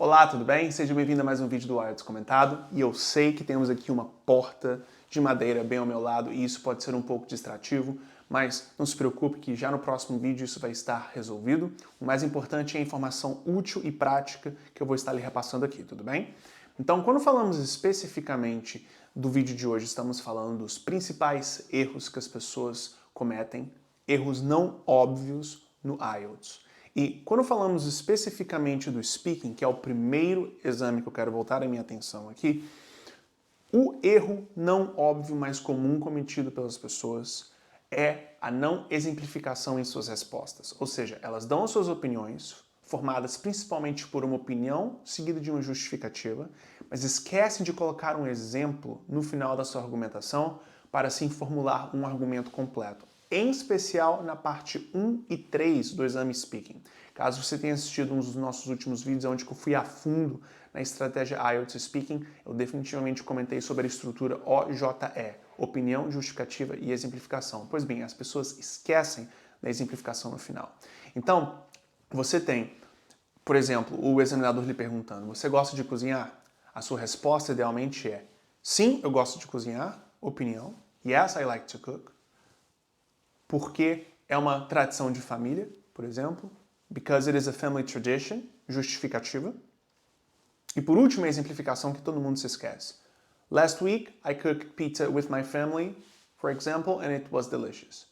Olá, tudo bem? Seja bem-vindo a mais um vídeo do IELTS Comentado. E eu sei que temos aqui uma porta de madeira bem ao meu lado e isso pode ser um pouco distrativo, mas não se preocupe que já no próximo vídeo isso vai estar resolvido. O mais importante é a informação útil e prática que eu vou estar lhe repassando aqui, tudo bem? Então, quando falamos especificamente do vídeo de hoje, estamos falando dos principais erros que as pessoas cometem, erros não óbvios no IELTS. E quando falamos especificamente do speaking, que é o primeiro exame que eu quero voltar a minha atenção aqui, o erro não óbvio mais comum cometido pelas pessoas é a não exemplificação em suas respostas. Ou seja, elas dão as suas opiniões, formadas principalmente por uma opinião seguida de uma justificativa, mas esquecem de colocar um exemplo no final da sua argumentação para assim formular um argumento completo. Em especial na parte 1 e 3 do exame Speaking. Caso você tenha assistido um dos nossos últimos vídeos onde eu fui a fundo na estratégia IELTS Speaking, eu definitivamente comentei sobre a estrutura OJE, opinião, justificativa e exemplificação. Pois bem, as pessoas esquecem da exemplificação no final. Então, você tem, por exemplo, o examinador lhe perguntando, você gosta de cozinhar? A sua resposta idealmente é, sim, eu gosto de cozinhar, opinião, yes, I like to cook, porque é uma tradição de família, por exemplo, because it is a family tradition, justificativa. E por último, a exemplificação que todo mundo se esquece. Last week, I cooked pizza with my family, for example, and it was delicious.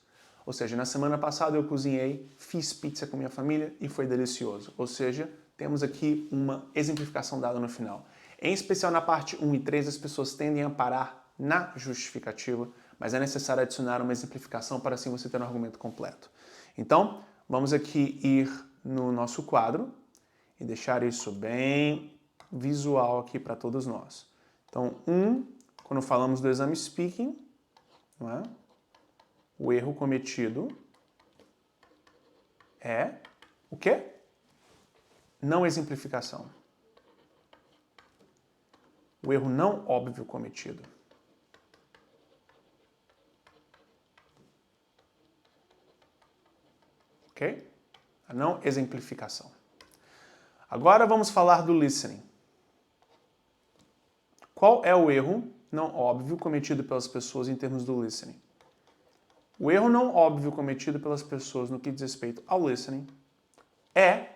Ou seja, na semana passada eu cozinhei, fiz pizza com minha família e foi delicioso. Ou seja, temos aqui uma exemplificação dada no final. Em especial na parte 1 e 3, as pessoas tendem a parar na justificativa, mas é necessário adicionar uma exemplificação para assim você ter um argumento completo. Então, vamos aqui ir no nosso quadro e deixar isso bem visual aqui para todos nós. Então, quando falamos do exame Speaking, não é? O erro cometido é o quê? Não exemplificação. O erro não óbvio cometido. Ok? A não exemplificação. Agora vamos falar do listening. Qual é o erro não óbvio cometido pelas pessoas em termos do listening? O erro não óbvio cometido pelas pessoas no que diz respeito ao listening é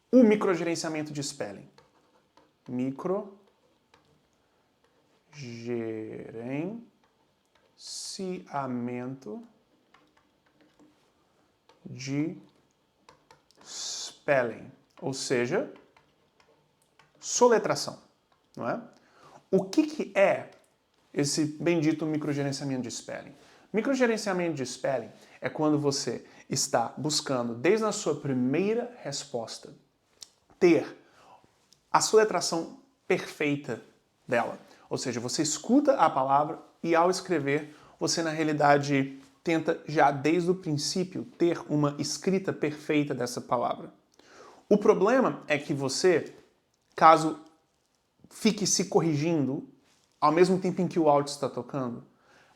o microgerenciamento de spelling. Microgerenciamento de spelling, ou seja, soletração, não é? O que é esse bendito microgerenciamento de spelling? Microgerenciamento de spelling é quando você está buscando, desde a sua primeira resposta, ter a soletração perfeita dela. Ou seja, você escuta a palavra e ao escrever, você na realidade tenta já desde o princípio ter uma escrita perfeita dessa palavra. O problema é que você, caso fique se corrigindo ao mesmo tempo em que o áudio está tocando,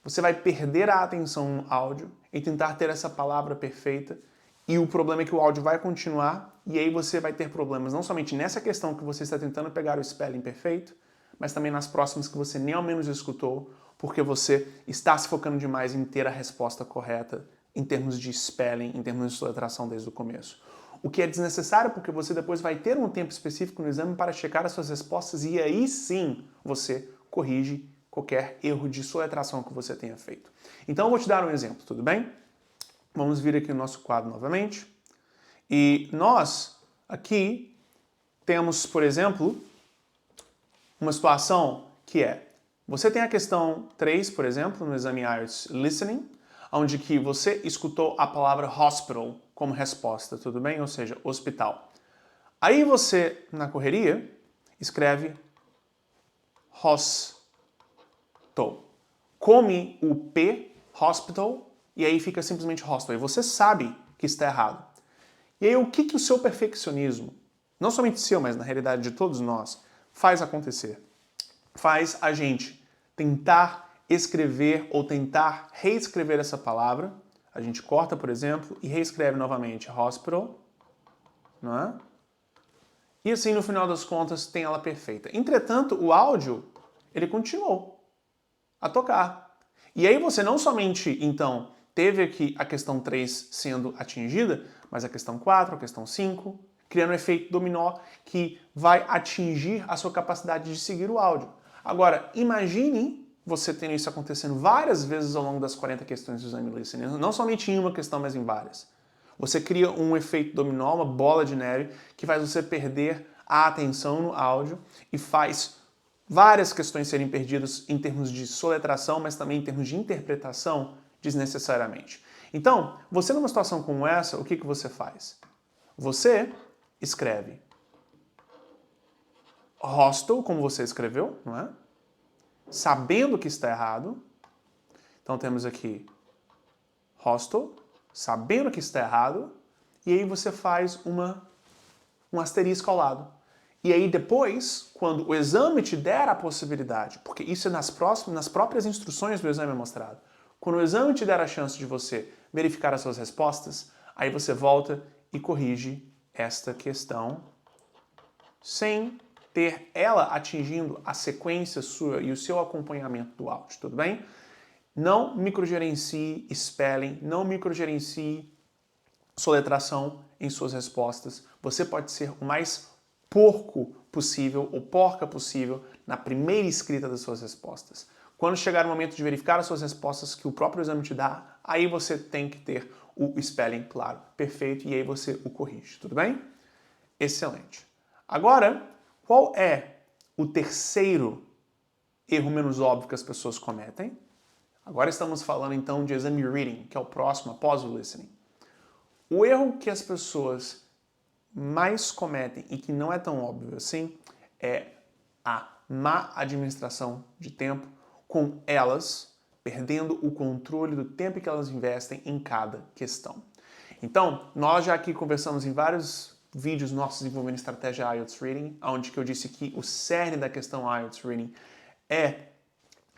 você vai perder a atenção no áudio e tentar ter essa palavra perfeita, e o problema é que o áudio vai continuar, e aí você vai ter problemas não somente nessa questão que você está tentando pegar o spelling perfeito, mas também nas próximas que você nem ao menos escutou, porque você está se focando demais em ter a resposta correta em termos de spelling, em termos de soletração desde o começo. O que é desnecessário porque você depois vai ter um tempo específico no exame para checar as suas respostas e aí sim você corrige qualquer erro de soletração que você tenha feito. Então eu vou te dar um exemplo, tudo bem? Vamos vir aqui no nosso quadro novamente. E nós aqui temos, por exemplo, uma situação que é, você tem a questão 3, por exemplo, no exame IELTS Listening, onde que você escutou a palavra hospital como resposta, tudo bem? Ou seja, hospital. Aí você, na correria, escreve hospital. Come o P, hospital, e aí fica simplesmente hospital. E você sabe que está errado. E aí o que o seu perfeccionismo, não somente seu, mas na realidade de todos nós, faz acontecer? Faz a gente tentar escrever ou tentar reescrever essa palavra. A gente corta, por exemplo, e reescreve novamente hospital, não é? E assim, no final das contas, tem ela perfeita. Entretanto, o áudio, ele continuou a tocar. E aí você não somente, então, teve aqui a questão 3 sendo atingida, mas a questão 4, a questão 5, criando um efeito dominó que vai atingir a sua capacidade de seguir o áudio. Agora, imagine você tendo isso acontecendo várias vezes ao longo das 40 questões do exame listening, não somente em uma questão, mas em várias. Você cria um efeito dominó, uma bola de neve, que faz você perder a atenção no áudio e faz várias questões serem perdidas em termos de soletração, mas também em termos de interpretação desnecessariamente. Então, você numa situação como essa, o que você faz? Você escreve hostel, como você escreveu, não é? Sabendo que está errado. Então temos aqui hostel, sabendo que está errado, e aí você faz um asterisco ao lado. E aí depois, quando o exame te der a possibilidade, porque isso é nas próprias instruções do exame é mostrado, quando o exame te der a chance de você verificar as suas respostas, aí você volta e corrige esta questão sem ter ela atingindo a sequência sua e o seu acompanhamento do áudio, tudo bem? Não microgerencie spelling, não microgerencie soletração em suas respostas. Você pode ser o mais porco possível ou porca possível na primeira escrita das suas respostas. Quando chegar o momento de verificar as suas respostas que o próprio exame te dá, aí você tem que ter o spelling claro, perfeito, e aí você o corrige, tudo bem? Excelente. Agora, qual é o terceiro erro menos óbvio que as pessoas cometem? Agora estamos falando então de exame reading, que é o próximo após o listening. O erro que as pessoas mais cometem e que não é tão óbvio assim é a má administração de tempo, com elas perdendo o controle do tempo que elas investem em cada questão. Então, nós já aqui conversamos em vários vídeos nossos envolvendo estratégia IELTS Reading, onde que eu disse que o cerne da questão IELTS Reading é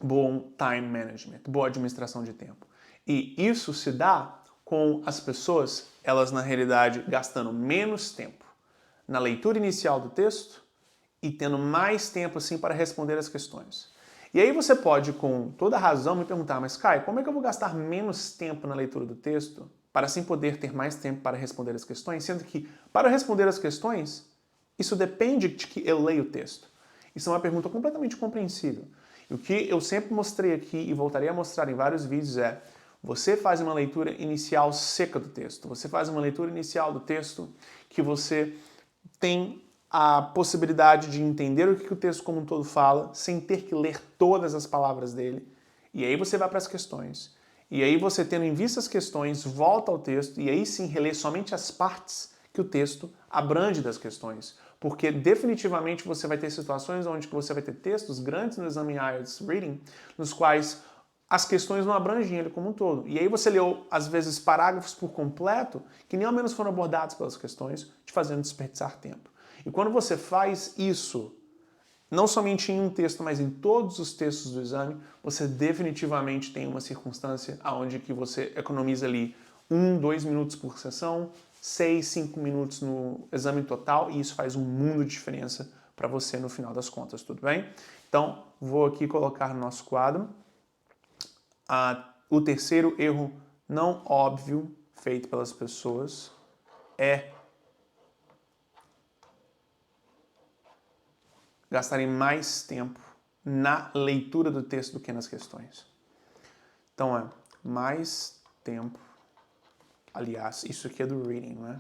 bom time management, boa administração de tempo. E isso se dá com as pessoas, elas na realidade gastando menos tempo na leitura inicial do texto e tendo mais tempo assim para responder as questões. E aí você pode, com toda razão, me perguntar, mas Caio, como é que eu vou gastar menos tempo na leitura do texto para assim poder ter mais tempo para responder as questões, sendo que para responder as questões, isso depende de que eu leia o texto. Isso é uma pergunta completamente compreensível. E o que eu sempre mostrei aqui e voltarei a mostrar em vários vídeos é: você faz uma leitura inicial seca do texto. Você faz uma leitura inicial do texto que você tem a possibilidade de entender o que o texto como um todo fala, sem ter que ler todas as palavras dele. E aí você vai para as questões. E aí você, tendo em vista as questões, volta ao texto e aí sim relê somente as partes que o texto abrange das questões. Porque definitivamente você vai ter situações onde você vai ter textos grandes no exame IELTS Reading, nos quais as questões não abrangem ele como um todo. E aí você leu, às vezes, parágrafos por completo que nem ao menos foram abordados pelas questões, te fazendo desperdiçar tempo. E quando você faz isso, não somente em um texto, mas em todos os textos do exame, você definitivamente tem uma circunstância onde que você economiza ali 1, 2 minutos por sessão, 6, 5 minutos no exame total, e isso faz um mundo de diferença para você no final das contas, tudo bem? Então, vou aqui colocar no nosso quadro o terceiro erro não óbvio feito pelas pessoas é gastarem mais tempo na leitura do texto do que nas questões. Então é mais tempo. Aliás, isso aqui é do reading, não é?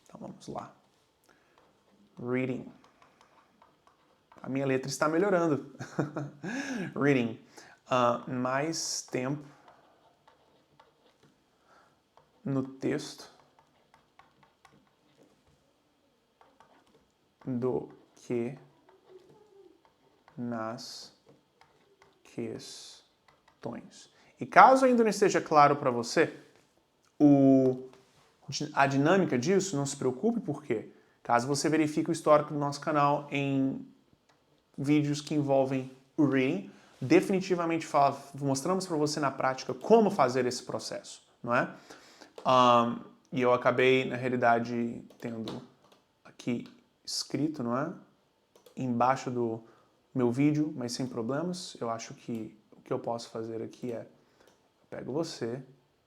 Então vamos lá. Reading. A minha letra está melhorando. Reading. Mais tempo no texto do que nas questões. E caso ainda não esteja claro para você a dinâmica disso, não se preocupe, porque caso você verifique o histórico do nosso canal em vídeos que envolvem o reading, definitivamente mostramos para você na prática como fazer esse processo, não é? E eu acabei, na realidade, tendo aqui escrito, não é? Embaixo do meu vídeo, mas sem problemas. Eu acho que o que eu posso fazer aqui é, pego você,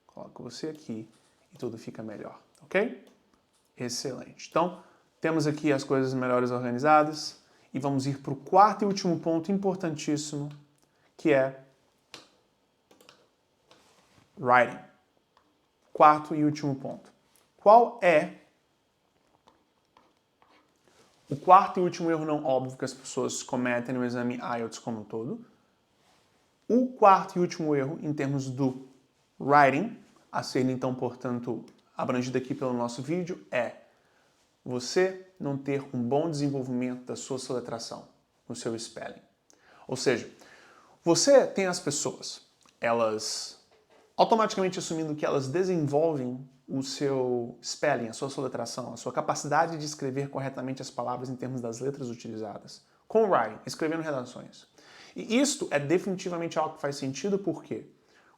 coloco você aqui e tudo fica melhor, ok? Excelente. Então, temos aqui as coisas melhores organizadas e vamos ir para o quarto e último ponto importantíssimo, que é writing. Quarto e último ponto. Qual é o quarto e último erro não óbvio que as pessoas cometem no exame IELTS como um todo? O quarto e último erro em termos do writing, a ser então, portanto, abrangido aqui pelo nosso vídeo, é você não ter um bom desenvolvimento da sua soletração, no seu spelling. Ou seja, você tem as pessoas, elas automaticamente assumindo que elas desenvolvem o seu spelling, a sua soletração, a sua capacidade de escrever corretamente as palavras em termos das letras utilizadas, com o writing, escrevendo redações. E isto é definitivamente algo que faz sentido, porque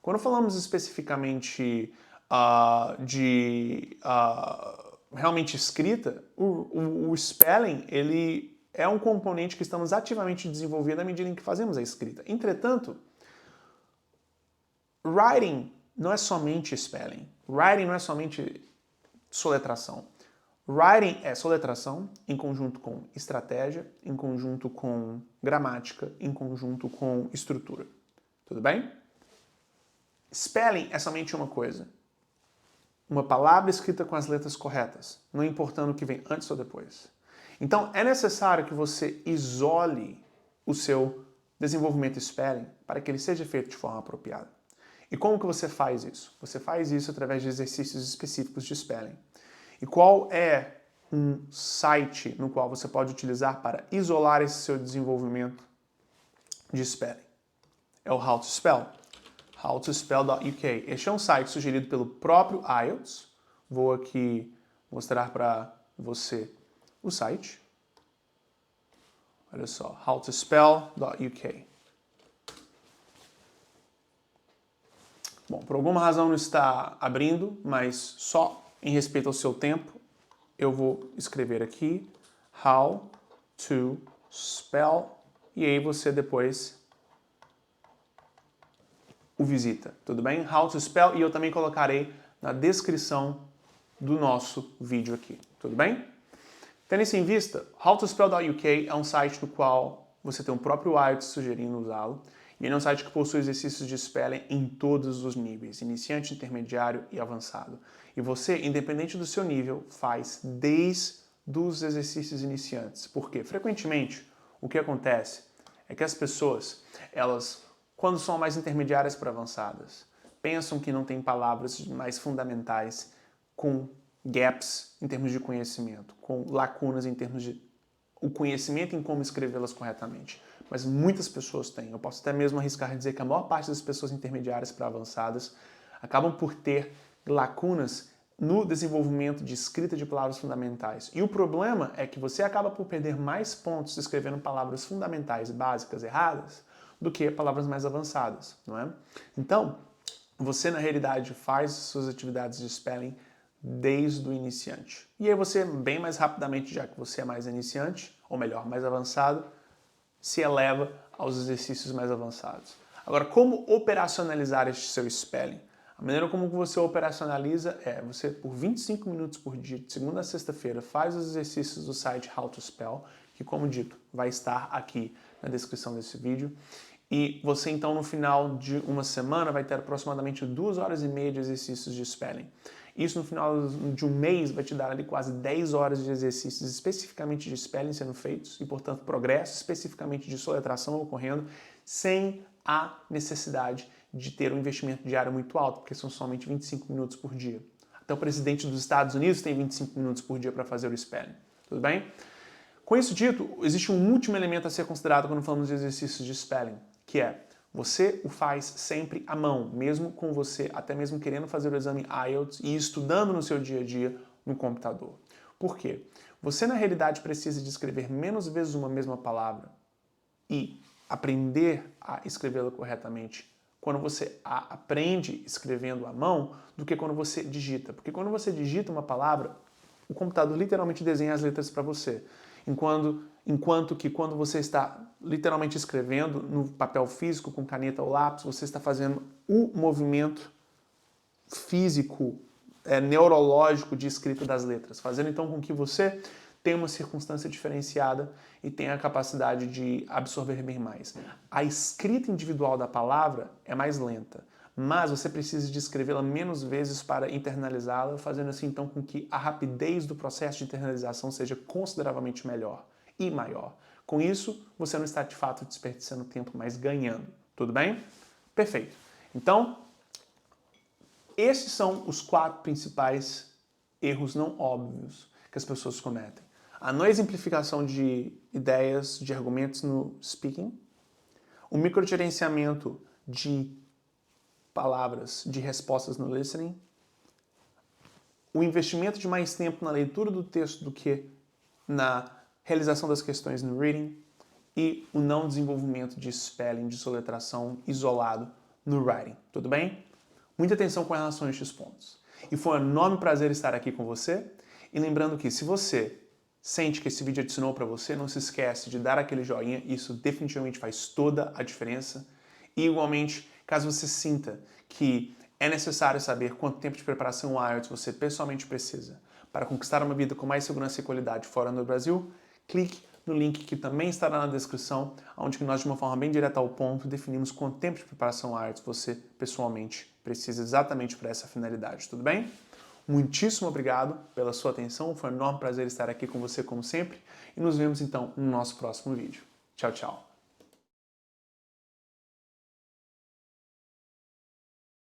quando falamos especificamente de realmente escrita, o spelling, ele é um componente que estamos ativamente desenvolvendo à medida em que fazemos a escrita. Entretanto, writing não é somente spelling. Writing não é somente soletração. Writing é soletração em conjunto com estratégia, em conjunto com gramática, em conjunto com estrutura. Tudo bem? Spelling é somente uma coisa. Uma palavra escrita com as letras corretas, não importando o que vem antes ou depois. Então, é necessário que você isole o seu desenvolvimento spelling para que ele seja feito de forma apropriada. E como que você faz isso? Você faz isso através de exercícios específicos de spelling. E qual é um site no qual você pode utilizar para isolar esse seu desenvolvimento de spelling? É o How to Spell. howtospell.uk. Este é um site sugerido pelo próprio IELTS. Vou aqui mostrar para você o site. Olha só, howtospell.uk. Bom, por alguma razão não está abrindo, mas só em respeito ao seu tempo, eu vou escrever aqui how to spell e aí você depois o visita, tudo bem? How to spell e eu também colocarei na descrição do nosso vídeo aqui, tudo bem? Tendo isso em vista, howtospell.uk é um site no qual você tem o próprio IELTS sugerindo usá-lo. E ele é um site que possui exercícios de spelling em todos os níveis, iniciante, intermediário e avançado. E você, independente do seu nível, faz desde os exercícios iniciantes. Porque, frequentemente, o que acontece é que as pessoas, elas, quando são mais intermediárias para avançadas, pensam que não tem palavras mais fundamentais com gaps em termos de conhecimento, com lacunas em termos de o conhecimento em como escrevê-las corretamente. Mas muitas pessoas têm. Eu posso até mesmo arriscar dizer que a maior parte das pessoas intermediárias para avançadas acabam por ter lacunas no desenvolvimento de escrita de palavras fundamentais. E o problema é que você acaba por perder mais pontos escrevendo palavras fundamentais básicas erradas do que palavras mais avançadas, não é? Então, você na realidade faz suas atividades de spelling desde o iniciante. E aí você, bem mais rapidamente, já que você é mais iniciante, ou melhor, mais avançado, se eleva aos exercícios mais avançados. Agora, como operacionalizar este seu spelling? A maneira como você operacionaliza é você, por 25 minutos por dia, de segunda a sexta-feira, faz os exercícios do site How to Spell, que, como dito, vai estar aqui na descrição desse vídeo. E você, então, no final de uma semana, vai ter aproximadamente 2 horas e meia de exercícios de spelling. Isso, no final de um mês, vai te dar ali quase 10 horas de exercícios especificamente de spelling sendo feitos e, portanto, progresso especificamente de soletração ocorrendo sem a necessidade de ter um investimento diário muito alto, porque são somente 25 minutos por dia. Até o presidente dos Estados Unidos tem 25 minutos por dia para fazer o spelling. Tudo bem? Com isso dito, existe um último elemento a ser considerado quando falamos de exercícios de spelling, que é você o faz sempre à mão, mesmo com você até mesmo querendo fazer o exame IELTS e estudando no seu dia a dia no computador. Por quê? Você na realidade precisa de escrever menos vezes uma mesma palavra e aprender a escrevê-la corretamente quando você a aprende escrevendo à mão do que quando você digita. Porque quando você digita uma palavra, o computador literalmente desenha as letras para você. enquanto que quando você está literalmente escrevendo no papel físico, com caneta ou lápis, você está fazendo o movimento físico, neurológico de escrita das letras, fazendo então com que você tenha uma circunstância diferenciada e tenha a capacidade de absorver bem mais. A escrita individual da palavra é mais lenta, mas você precisa de escrevê-la menos vezes para internalizá-la, fazendo assim então com que a rapidez do processo de internalização seja consideravelmente melhor e maior. Com isso, você não está de fato desperdiçando tempo, mas ganhando. Tudo bem? Perfeito. Então, esses são os 4 principais erros não óbvios que as pessoas cometem. A não exemplificação de ideias, de argumentos no speaking, o microgerenciamento de palavras, de respostas no listening, o investimento de mais tempo na leitura do texto do que na realização das questões no reading e o não desenvolvimento de spelling, de soletração isolado no writing. Tudo bem? Muita atenção com relação a estes pontos. E foi um enorme prazer estar aqui com você. E lembrando que se você sente que esse vídeo adicionou para você, não se esquece de dar aquele joinha, isso definitivamente faz toda a diferença. E igualmente, caso você sinta que é necessário saber quanto tempo de preparação o IELTS você pessoalmente precisa para conquistar uma vida com mais segurança e qualidade fora do Brasil, clique no link que também estará na descrição, onde nós, de uma forma bem direta ao ponto, definimos quanto tempo de preparação IELTS você pessoalmente precisa exatamente para essa finalidade, tudo bem? Muitíssimo obrigado pela sua atenção, foi um enorme prazer estar aqui com você como sempre, e nos vemos então no nosso próximo vídeo. Tchau, tchau!